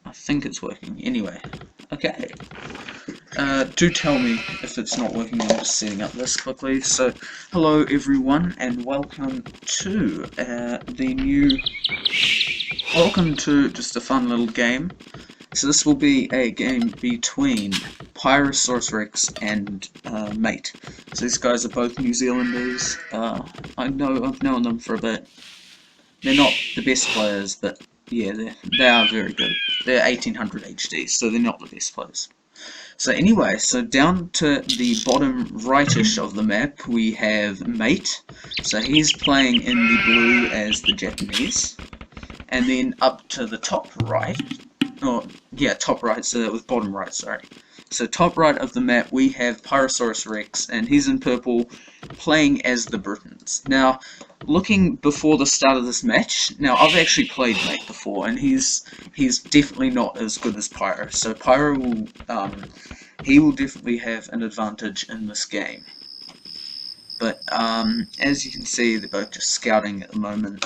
I think it's working. Anyway, okay. Do tell me if it's not working. I'm just setting up this quickly. So, hello everyone, and welcome to welcome to just a fun little game. So this will be a game between Pyrosaurus Rex and M8te. So these guys are both New Zealanders. I've known them for a bit. They're not the best players, but yeah, they are very good. They're 1800 HD, so they're not the best players. So anyway, so down to the bottom rightish of the map, we have M8te. So he's playing in the blue as the Japanese. And then up to the top right, top right, so that was bottom right, sorry. So top right of the map, we have Pyrosaurus Rex, and he's in purple, playing as the Britons. Now, looking before the start of this match, now I've actually played M8te before, and he's definitely not as good as Pyro. So Pyro will, he will definitely have an advantage in this game. But as you can see, they're both just scouting at the moment.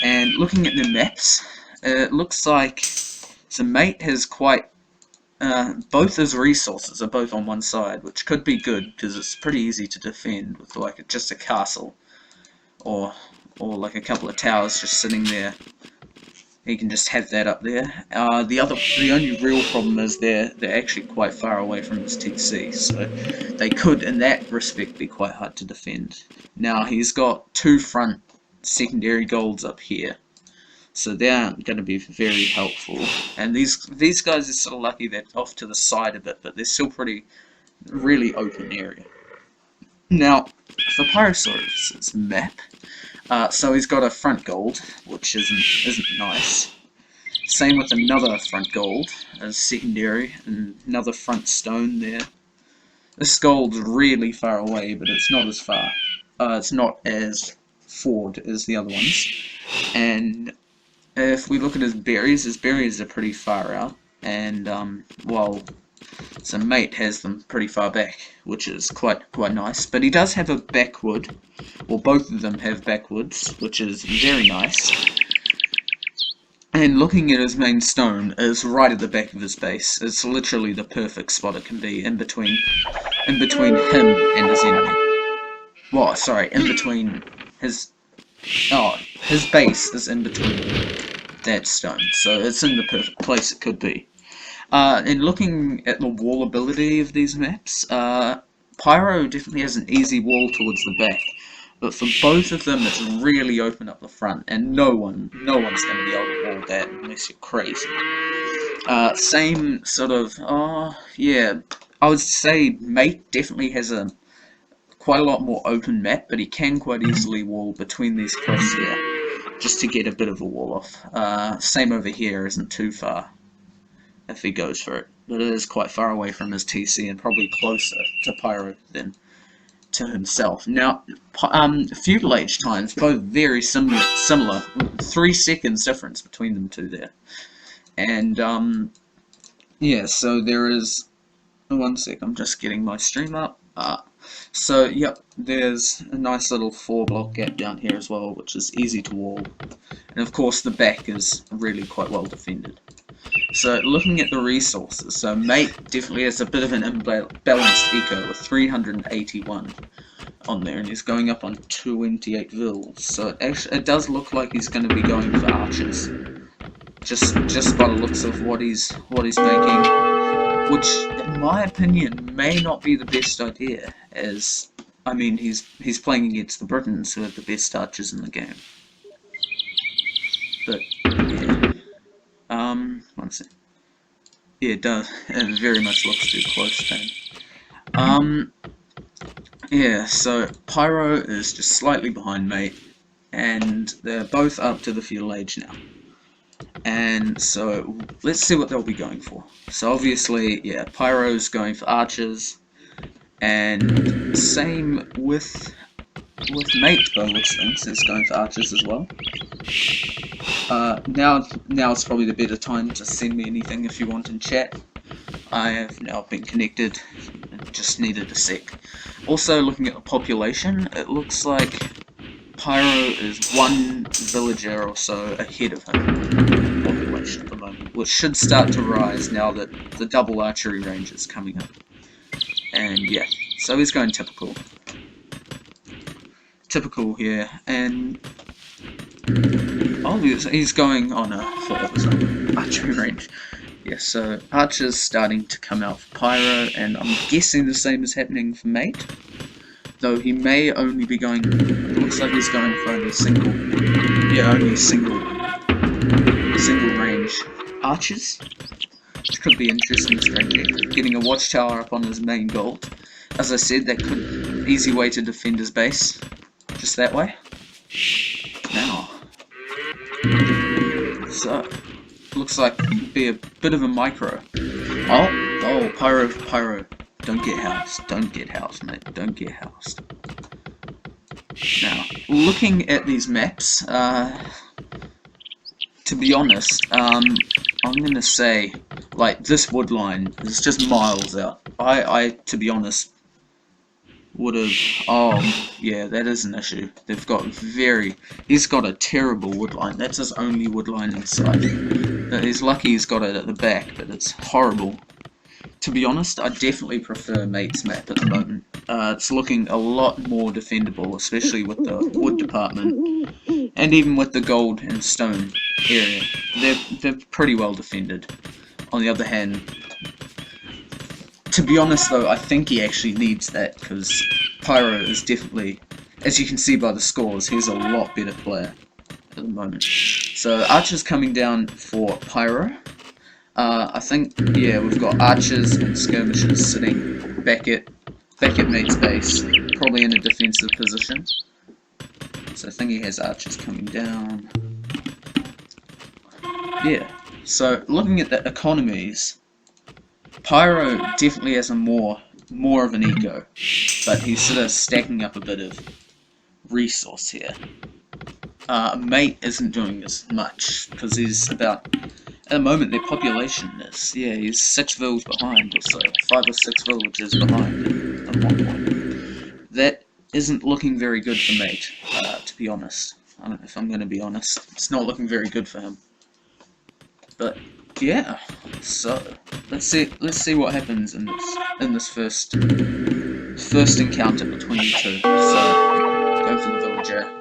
And looking at the maps, it looks like so M8te has quite both his resources are both on one side, which could be good because it's pretty easy to defend with like just a castle or like a couple of towers just sitting there. He can just have that up there. The only real problem is they're actually quite far away from his TC, so they could in that respect be quite hard to defend. Now he's got two front secondary golds up here, so they aren't going to be very helpful. And these guys are sort of lucky they're off to the side a bit, but they're still really open area. Now for Pyrosaurus' map, so he's got a front gold, which isn't nice. Same with another front gold as secondary, and another front stone there. This gold's really far away, but it's not as far. It's not as forward as the other ones. And if we look at his berries are pretty far out, and so M8te has them pretty far back, which is quite nice. But he does have a backwood, or both of them have backwoods, which is very nice. And looking at his main stone is right at the back of his base. It's literally the perfect spot it can be in between him and his enemy. Well, sorry, in between his base is in between that stone, so it's in the perfect place it could be. And looking at the wall ability of these maps, Pyro definitely has an easy wall towards the back, but for both of them it's really open up the front, and no one's going to be able to wall that unless you're crazy. Same sort of, yeah, I would say M8te definitely has quite a lot more open map, but he can quite easily wall between these cliffs here, just to get a bit of a wall off. Same over here, isn't too far if he goes for it, but it is quite far away from his TC and probably closer to Pyro than to himself. Now, feudal age times, both very similar, 3 seconds difference between them two there. And yeah, so there is, one sec, I'm just getting my stream up. So yep, there's a nice little 4-block gap down here as well, which is easy to wall. And of course the back is really quite well defended. So looking at the resources, so M8te definitely has a bit of an imbalanced eco with 381 on there, and he's going up on 28 vils. So it does look like he's going to be going for archers, just by the looks of what he's making. Which, in my opinion, may not be the best idea, as, I mean, he's playing against the Britons, who are the best archers in the game. But, yeah. One sec. Yeah, it does. It very much looks too close then. Yeah, so Pyro is just slightly behind M8te, and they're both up to the feudal age now. And so let's see what they'll be going for. So obviously, yeah, Pyro's going for archers, and same with M8te by the looks of things, is going for archers as well. Now it's probably the better time to send me anything if you want in chat. I have now been connected, just needed a sec. Also, looking at the population, it looks like Pyro is 1 villager or so ahead of him. population at the moment, which should start to rise now that the double archery range is coming up. And yeah, so he's going typical. Typical here, and oh, he's going on a archery range. Yeah, so Archer's starting to come out for Pyro, and I'm guessing the same is happening for Mate. Though he may only be going, it looks like he's going for only single range archers. Which could be interesting strategy. Getting a watchtower up on his main gold. As I said, that could be easy way to defend his base. Just that way. Now. So, looks like it'd be a bit of a micro. Oh, Pyro. Don't get housed. Don't get housed, mate. Don't get housed. Now, looking at these maps, to be honest, I'm gonna say, like, this wood line is just miles out. I to be honest, would have, oh, yeah, that is an issue. They've got he's got a terrible wood line. That's his only wood line in sight. He's lucky he's got it at the back, but it's horrible. To be honest, I definitely prefer Mate's map at the moment. It's looking a lot more defendable, especially with the wood department, and even with the gold and stone area. They're pretty well defended. On the other hand, to be honest though, I think he actually needs that, because Pyro is definitely, as you can see by the scores, he's a lot better player at the moment. So Archer's coming down for Pyro. I think, yeah, we've got archers and skirmishers sitting back at Mate's base, probably in a defensive position. So I think he has archers coming down. Yeah, so looking at the economies, Pyro definitely has a more of an eco, but he's sort of stacking up a bit of resource here. Mate isn't doing as much, because he's about, at the moment their population is, yeah, he's 6 villas behind or so, 5 or 6 villages behind at one point. That isn't looking very good for Mate, to be honest. I don't know if I'm going to be honest. It's not looking very good for him. But yeah, so let's see what happens in this first encounter between the two. So go for the villager.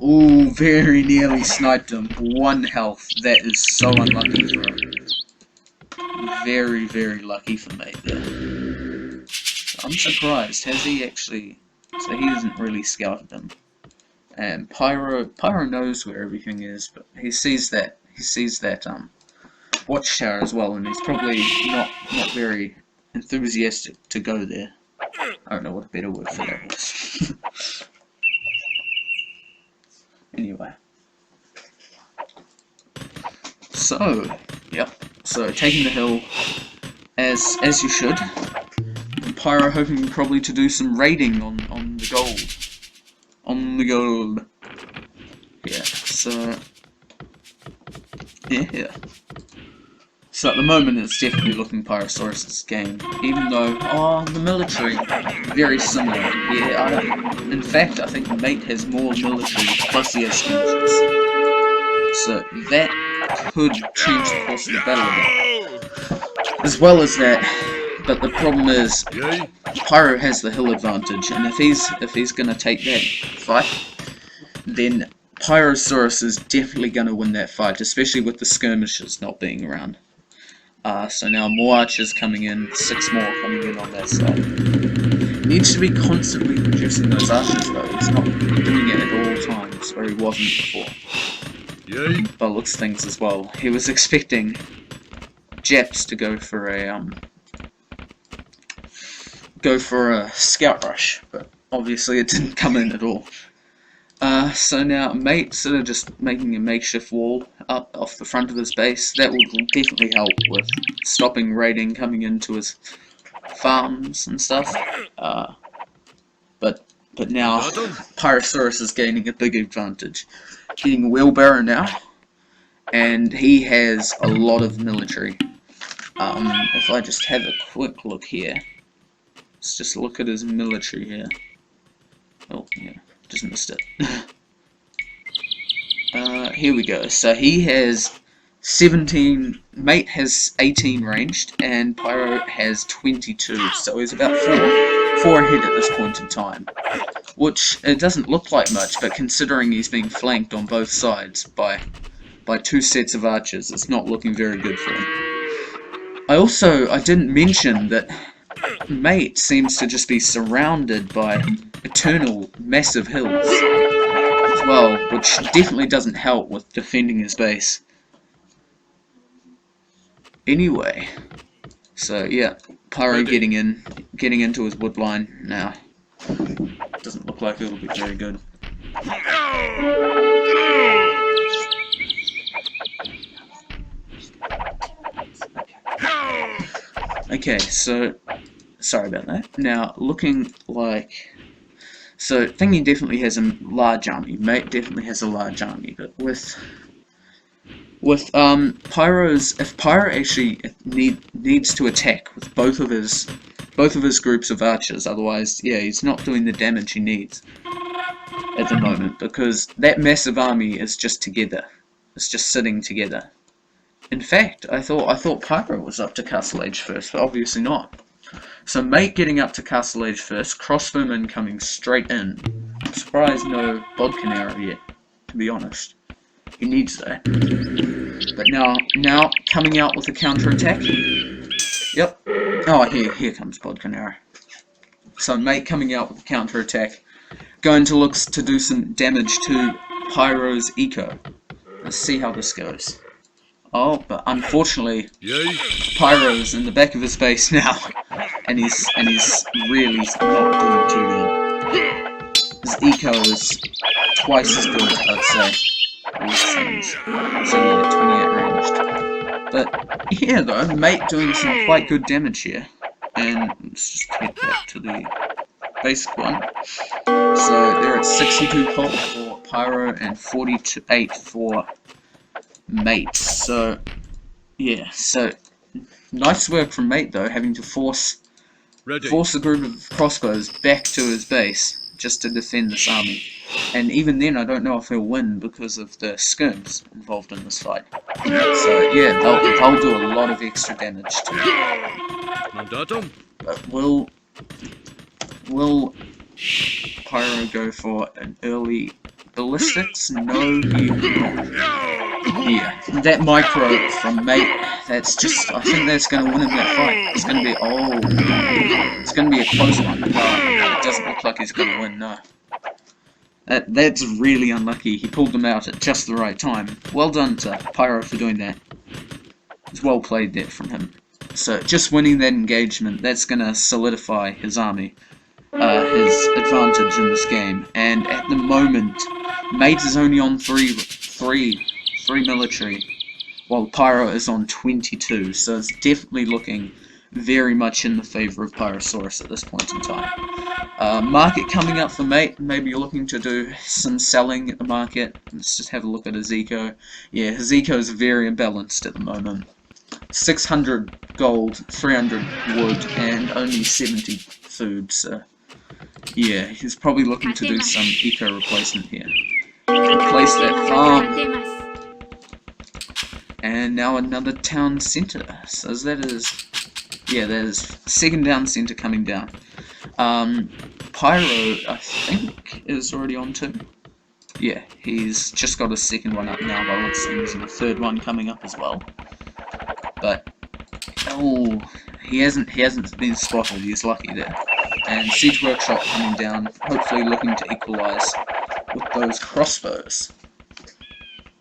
Ooh, very nearly sniped him. 1 health. That is so unlucky for him. Very, very lucky for Mate there. I'm surprised. Has he actually? So he hasn't really scouted him. And Pyro knows where everything is, but he sees that watchtower as well, and he's probably not very enthusiastic to go there. I don't know what a better word for that is. Anyway. So, yep. So taking the hill as you should. And Pyro hoping probably to do some raiding on the gold. On the gold. Yeah, so yeah. So at the moment it's definitely looking Pyrosaurus' game, even though, oh, the military, very similar. Yeah, in fact I think Mate has more military plus he has skirmishes. So that could change the course of the battle a bit. As well as that, but the problem is, Pyro has the hill advantage, and if he's gonna take that fight, then Pyrosaurus is definitely gonna win that fight, especially with the skirmishers not being around. So now more archers coming in, 6 more coming in on that side. He needs to be constantly producing those archers though, he's not doing it at all times, where he wasn't before. By looks things as well. He was expecting Japs to go for a scout rush, but obviously it didn't come in at all. So now Mate sort of just making a makeshift wall up off the front of his base. That will definitely help with stopping raiding coming into his farms and stuff. But now Pyrosaurus is gaining a big advantage. Getting a wheelbarrow now, and he has a lot of military. If I just have a quick look here, let's just look at his military here. Oh yeah. Just missed it. Here we go. So he has 17, Mate has 18 ranged, and Pyro has 22, so he's about four ahead at this point in time. Which, it doesn't look like much, but considering he's being flanked on both sides by 2 sets of archers, it's not looking very good for him. I didn't mention that Mate seems to just be surrounded by eternal massive hills as well, which definitely doesn't help with defending his base. Anyway, so yeah, Pyro getting into his wood line now. Doesn't look like it'll be very good. Okay, so sorry about that. Now, looking like, so Thingy definitely has a large army. Mate definitely has a large army, but with Pyro's, if Pyro actually needs to attack with both of his groups of archers, otherwise, yeah, he's not doing the damage he needs at the moment, because that massive army is just together. It's just sitting together. In fact, I thought Pyro was up to Castle Age first, but obviously not. So Mate getting up to Castle Age first, crossbowman coming straight in. I'm surprised no Bodkin arrow yet, to be honest. He needs that. But now coming out with a counter-attack. Yep. Oh, here comes Bodkin arrow. So Mate coming out with a counter-attack. Going to look to do some damage to Pyro's eco. Let's see how this goes. Oh, but unfortunately, Pyro's in the back of his base now, and he's really not doing too good. His eco is twice as good, I'd say. So yeah, 28 ranged. But yeah, though, Mate doing some quite good damage here. And let's just head back to the basic one. So they're at 62 pulp for Pyro and 48 for Mate. So yeah, so nice work from Mate though, having to force a group of crossbows back to his base just to defend this army. And even then, I don't know if he'll win because of the skirms involved in this fight. So yeah, they'll do a lot of extra damage to him. But will Pyro go for an early ballistics? No, he will not. Yeah, that micro from Mate, that's just, I think that's going to win him that fight. It's going to be, it's going to be a close one. No, it doesn't look like he's going to win, no. That's really unlucky. He pulled them out at just the right time. Well done to Pyro for doing that. It's well played there from him. So, just winning that engagement, that's going to solidify his army, his advantage in this game. And at the moment, Mate is only on 3 military, while Pyro is on 22, so it's definitely looking very much in the favour of Pyrosaurus at this point in time. Market coming up for Mate, maybe you're looking to do some selling at the market. Let's just have a look at his eco. Yeah, his eco is very imbalanced at the moment. 600 gold, 300 wood, and only 70 food, so yeah, he's probably looking to do some eco replacement here. Replace that farm. And now another town centre. So that is, yeah, there's second town centre coming down. Pyro, I think, is already on 2. Yeah, he's just got a second one up now, by it seems, and a third one coming up as well. But oh, he hasn't been spotted. He's lucky there. And Siege Workshop coming down, hopefully looking to equalise with those crossbows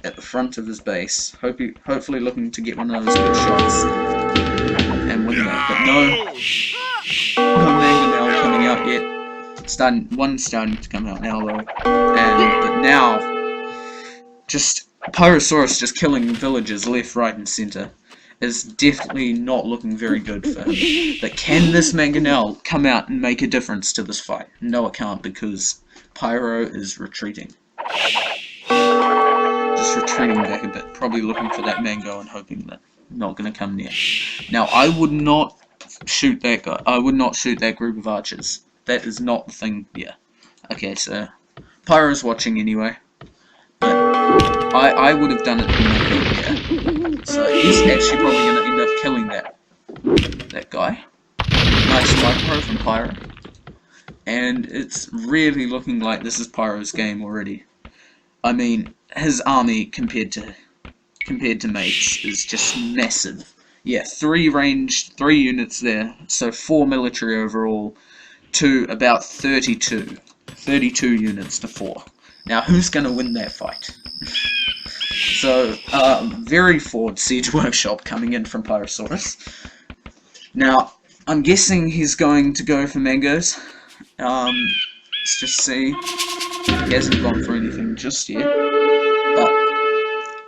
at the front of his base. Hopefully looking to get one of those good shots and win that. But no mangonel coming out yet. One's starting to come out now though. But now, just Pyrosaurus just killing villagers left, right, and centre is definitely not looking very good for him. But can this mangonel come out and make a difference to this fight? No, it can't, because Pyro is retreating. Just retreating back a bit, probably looking for that mango and hoping that not going to come near. Now, I would not shoot that guy. I would not shoot that group of archers. That is not the thing. Yeah. Okay, so Pyro's watching anyway. But I would have done it in my he's actually probably going to end up killing that guy. Nice micro from Pyro. And it's really looking like this is Pyro's game already. I mean, his army compared to Mate's is just massive. Yeah, 3 units there, so 4 military overall to about 32. 32 units to 4. Now, who's going to win that fight? So, very forward Siege Workshop coming in from Pyrosaurus. Now, I'm guessing he's going to go for mangoes. Let's just see. He hasn't gone for anything just yet. But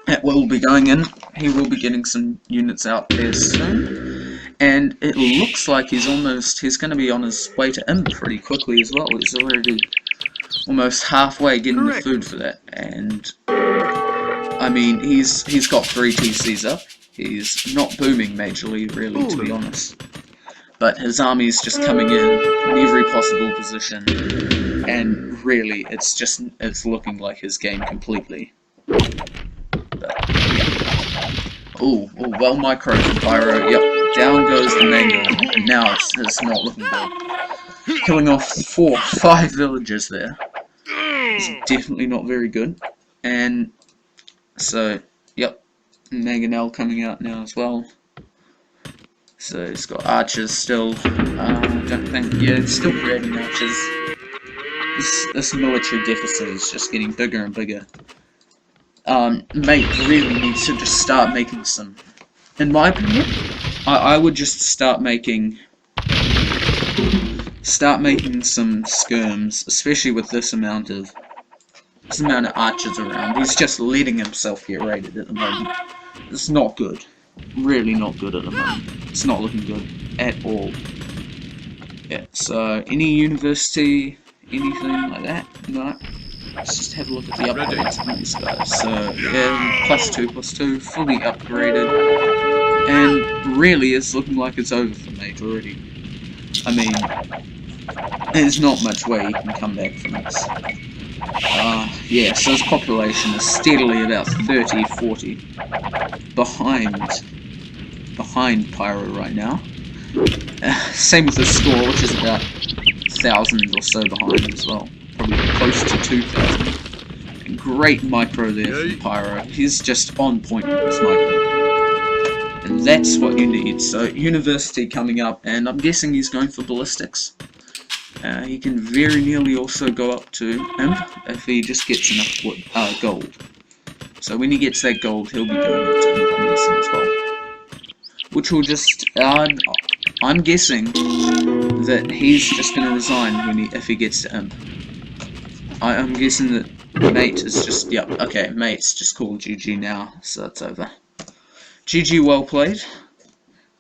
it will be going in. He will be getting some units out there soon. And it looks like he's going to be on his way to Imp pretty quickly as well. He's already almost halfway getting the food for that. And I mean, he's got 3 TCs up. He's not booming majorly, really, to be honest. But his army's just coming in every possible position, and really, it's looking like his game completely. But, yeah. Ooh, well micro from Pyro. Yep, down goes the mango, and now it's not looking good. Killing off 5 villagers there. It's definitely not very good. And so, yep, Mangonel coming out now as well. So he's got archers still. Don't think, yeah, it's still creating archers. This military deficit is just getting bigger and bigger. Mate really needs to just start making some. In my opinion, I would just start making some skirms, especially with this amount of archers around. He's just letting himself get raided at the moment. It's not good. Really not good at the moment. It's not looking good at all. Yeah, so any university, anything like that? No. Let's just have a look at the upgrades on these guys. So, yeah, +2/+2, fully upgraded. And really, it's looking like it's over for Mate already. I mean, there's not much way he can come back from this. Yeah, so his population is steadily about 30, 40 behind Pyro right now. Same with the score, which is about 1,000 or so behind as well. Probably close to 2,000. Great micro there from Pyro. He's just on point with his micro. And that's what you need. So, University coming up, and I'm guessing he's going for ballistics. He can very nearly also go up to Imp if he just gets enough gold. So when he gets that gold, he'll be going up to Imp, I'm guessing, as well. Which will just, I'm guessing that he's just going to resign if he gets to Imp. I'm guessing that Mate is just, yep, okay, Mate's just called GG now, so that's over. GG, well played.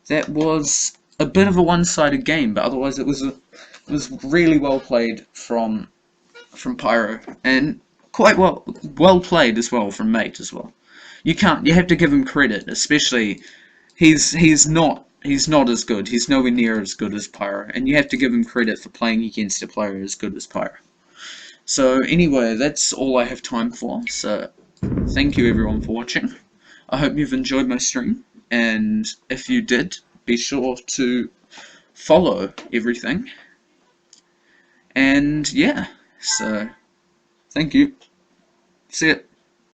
That was a bit of a one-sided game, but otherwise it was really well played from Pyro, and quite well played as well from Mate as well. You have to give him credit, especially he's not as good. He's nowhere near as good as Pyro, and you have to give him credit for playing against a player as good as Pyro. So anyway, that's all I have time for. So thank you everyone for watching. I hope you've enjoyed my stream, and if you did, be sure to follow everything. And yeah, so thank you. See ya.